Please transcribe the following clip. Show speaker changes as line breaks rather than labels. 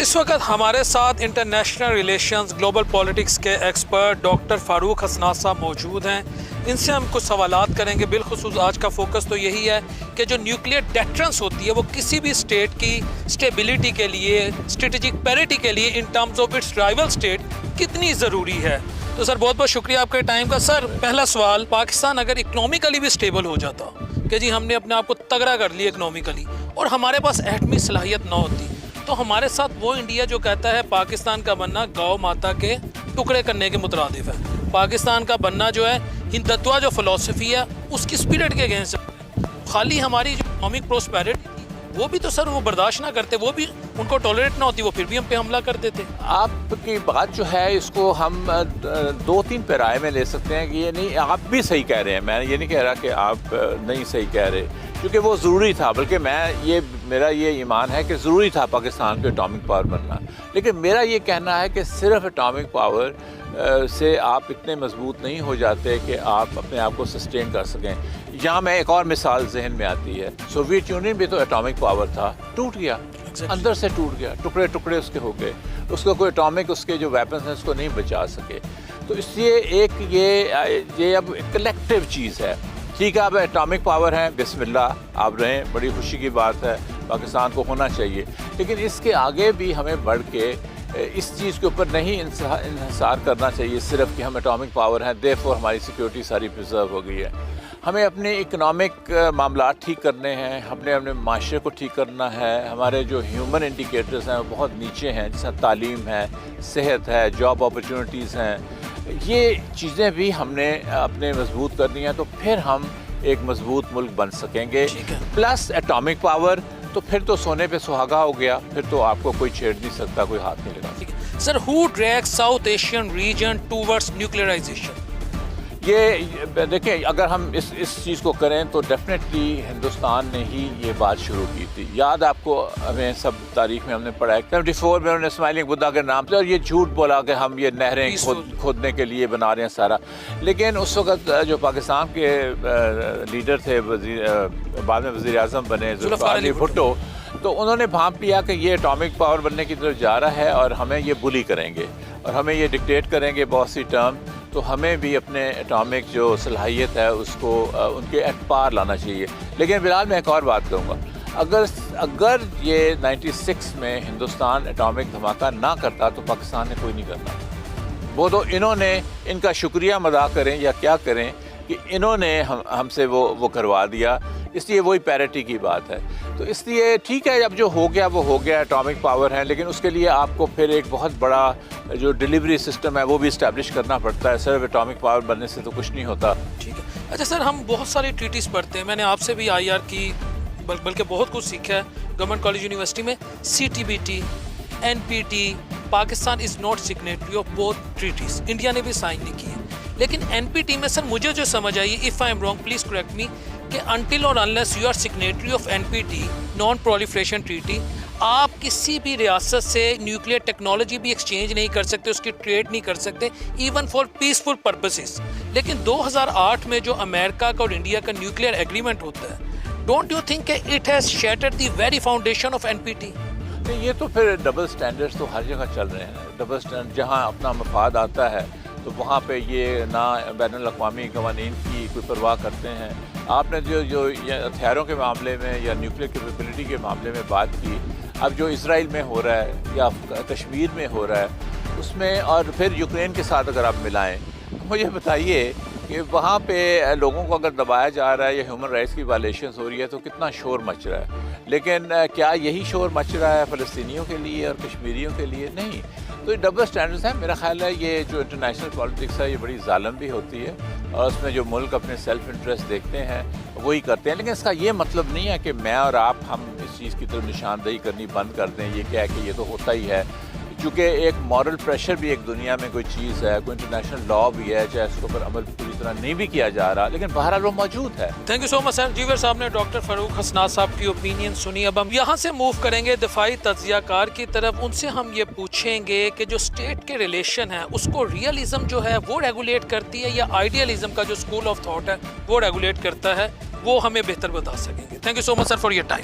اس وقت ہمارے ساتھ انٹرنیشنل ریلیشنز گلوبل پولیٹکس کے ایکسپرٹ ڈاکٹر فاروق حسنات صاحب موجود ہیں. ان سے ہم کچھ سوالات کریں گے. بالخصوص آج کا فوکس تو یہی ہے کہ جو نیوکلیئر ڈیٹرنس ہوتی ہے وہ کسی بھی اسٹیٹ کی اسٹیبلٹی کے لیے، اسٹریٹجک پیرٹی کے لیے in terms of its rival state کتنی ضروری ہے. تو سر بہت بہت شکریہ آپ کے ٹائم کا. سر پہلا سوال، پاکستان اگر اکنامکلی بھی اسٹیبل ہو جاتا کہ جی ہم نے اپنے آپ کو تگڑا کر لیا اکنامکلی اور ہمارے پاس ایٹمی صلاحیت نہ ہوتی، تو ہمارے ساتھ وہ انڈیا جو کہتا ہے پاکستان کا بننا گاؤں ماتا کے ٹکڑے کرنے کے مترادف ہے. پاکستان کا بننا جو ہے ہندتوا جو فلسفی ہے اس کی اسپرٹ کے اگینسٹ ہے. خالی ہماری جو اکنامک پروسپیرٹی وہ بھی تو سر وہ برداشت نہ کرتے، وہ بھی ان کو ٹالریٹ نہ ہوتی، وہ پھر بھی ہم پہ حملہ کر دیتے.
آپ کی بات جو ہے اس کو ہم دو تین پیرائے میں لے سکتے ہیں کہ یہ نہیں آپ بھی صحیح کہہ رہے ہیں. میں یہ نہیں کہہ رہا کہ آپ نہیں صحیح کہہ رہے، کیونکہ وہ ضروری تھا. بلکہ میرا یہ ایمان ہے کہ ضروری تھا پاکستان کو اٹامک پاور بننا. لیکن میرا یہ کہنا ہے کہ صرف اٹامک پاور سے آپ اتنے مضبوط نہیں ہو جاتے کہ آپ اپنے آپ کو سسٹین کر سکیں. یہاں میں ایک اور مثال ذہن میں آتی ہے. سوویت یونین بھی تو اٹامک پاور تھا، ٹوٹ گیا، اندر سے ٹوٹ گیا، ٹکڑے ٹکڑے اس کے ہو گئے. اس کو کوئی اٹامک اس کے جو ویپنس ہیں اس کو نہیں بچا سکے. تو اس لیے ایک یہ اب کلیکٹیو چیز ہے. ٹھیک ہے، اب اٹامک پاور ہیں، بسم اللہ آپ رہیں، بڑی خوشی کی بات ہے، پاکستان کو ہونا چاہیے. لیکن اس کے آگے بھی ہمیں بڑھ کے اس چیز کے اوپر نہیں انحصار کرنا چاہیے صرف کہ ہم اٹامک پاور ہیں دیر فور ہماری سیکیورٹی ساری پرزرو ہو گئی ہے. ہمیں اپنے اکنامک معاملات ٹھیک کرنے ہیں، ہم نے اپنے معاشرے کو ٹھیک کرنا ہے. ہمارے جو ہیومن انڈیکیٹرز ہیں وہ بہت نیچے ہیں، جیسا تعلیم ہے، صحت ہے، جاب اپرچونٹیز ہیں. یہ چیزیں بھی ہم نے اپنے مضبوط کرنی ہیں، تو پھر ہم ایک مضبوط ملک بن سکیں گے. پلس اٹامک پاور تو پھر تو سونے پہ سہاگا ہو گیا، پھر تو آپ کو کوئی چھیڑ نہیں سکتا، کوئی ہاتھ نہیں لگا.
سر ہو ڈریگز ساؤتھ ایشین ریجن ٹوورڈز نیوکلیئرائزیشن؟
یہ دیکھیں، اگر ہم اس چیز کو کریں تو ڈیفینیٹلی ہندوستان نے ہی یہ بات شروع کی تھی. یاد آپ کو ہمیں سب تاریخ میں ہم نے پڑھا ہے 74 میں انہوں نے اسماعیل بدھا کے نام سے، اور یہ جھوٹ بولا کہ ہم یہ نہریں کھودنے کے لیے بنا رہے ہیں سارا. لیکن اس وقت جو پاکستان کے لیڈر تھے، بعد میں وزیر اعظم بنے ذوالفقار علی بھٹو، تو انہوں نے بھانپ لیا کہ یہ اٹامک پاور بننے کی طرف جا رہا ہے اور ہمیں یہ بلی کریں گے اور ہمیں یہ ڈکٹیٹ کریں گے بہت سی ٹرم. تو ہمیں بھی اپنے اٹامک جو صلاحیت ہے اس کو ان کے ایٹ پار لانا چاہیے. لیکن فی الحال میں ایک اور بات کہوں گا، اگر یہ 96 میں ہندوستان اٹامک دھماکہ نہ کرتا تو پاکستان نے کوئی نہیں کرنا. وہ تو انہوں نے، ان کا شکریہ ادا کریں یا کیا کریں کہ انہوں نے ہم سے وہ کروا دیا. اس لیے وہی پیرٹی کی بات ہے. تو اس لیے ٹھیک ہے، اب جو ہو گیا وہ ہو گیا، اٹامک پاور ہے، لیکن اس کے لیے آپ کو پھر ایک بہت بڑا جو ڈیلیوری سسٹم ہے وہ بھی اسٹیبلش کرنا پڑتا ہے. صرف اٹامک پاور بننے سے تو کچھ نہیں ہوتا.
ٹھیک ہے. اچھا سر، ہم بہت ساری ٹریٹیز پڑھتے ہیں، میں نے آپ سے بھی IR کی بلکہ بہت کچھ سیکھا ہے گورنمنٹ کالج یونیورسٹی میں. CTBT، NPT، Pakistan is not signatory of both treaties. India نے بھی سائن نہیں کی ہے. لیکن NPT میں سر مجھے جو سمجھ آئی، if I am wrong please correct me, کہ انٹل اور unless you are signatory of NPT non proliferation treaty, آپ کسی بھی ریاست سے نیوکلیئر ٹیکنالوجی بھی ایکسچینج نہیں کر سکتے، اس کی ٹریڈ نہیں کر سکتے، ایون فار پیسفل پرپسز. لیکن 2008 میں جو امریکہ کا اور انڈیا کا نیوکلیئر ایگریمنٹ ہوتا ہے، ڈونٹ یو تھنک کہ it has shattered the very foundation of NPT؟
نہیں، یہ تو پھر ڈبل سٹینڈرڈز تو ہر جگہ چل رہے ہیں. ڈبل سٹینڈرڈ جہاں اپنا مفاد آتا ہے تو وہاں پہ یہ نہ بین الاقوامی قوانین کی کوئی پرواہ کرتے ہیں. آپ نے جو ہتھیاروں کے معاملے میں یا نیوکلیئر کیپیبلٹی کے معاملے میں بات کی، اب جو اسرائیل میں ہو رہا ہے یا کشمیر میں ہو رہا ہے اس میں، اور پھر یوکرین کے ساتھ اگر آپ ملائیں، مجھے بتائیے کہ وہاں پہ لوگوں کو اگر دبایا جا رہا ہے یا ہیومن رائٹس کی وائلیشنز ہو رہی ہے تو کتنا شور مچ رہا ہے. لیکن کیا یہی شور مچ رہا ہے فلسطینیوں کے لیے اور کشمیریوں کے لیے؟ نہیں. تو یہ ڈبل سٹینڈرڈز ہیں. میرا خیال ہے یہ جو انٹرنیشنل پالیٹکس ہے یہ بڑی ظالم بھی ہوتی ہے، اور اس میں جو ملک اپنے سیلف انٹرسٹ دیکھتے ہیں وہی کرتے ہیں. لیکن اس کا یہ مطلب نہیں ہے کہ میں اور آپ ہم اس چیز کی طرف نشاندہی کرنی بند کر دیں. یہ کیا ہے کہ یہ تو ہوتا ہی ہے، چونکہ ایک مورل پریشر بھی ایک دنیا میں کوئی چیز ہے، کوئی انٹرنیشنل لا بھی ہے، چاہے اس کے اوپر عمل پوری طرح نہیں بھی کیا جا رہا، لیکن بہرحال وہ موجود ہے.
تھینک یو سو مچ سر. جیور صاحب نے ڈاکٹر فاروق حسنات صاحب کی اوپینین سنی. اب ہم یہاں سے موو کریں گے دفاعی تجزیہ کار کی طرف. ان سے ہم یہ پوچھیں گے کہ جو اسٹیٹ کے ریلیشن ہے اس کو ریئلزم جو ہے وہ ریگولیٹ کرتی ہے یا آئیڈیالزم کا جو اسکول آف تھاٹ ہے وہ ریگولیٹ کرتا ہے؟ وہ ہمیں بہتر بتا سکیں گے. Thank you so much sir for your time.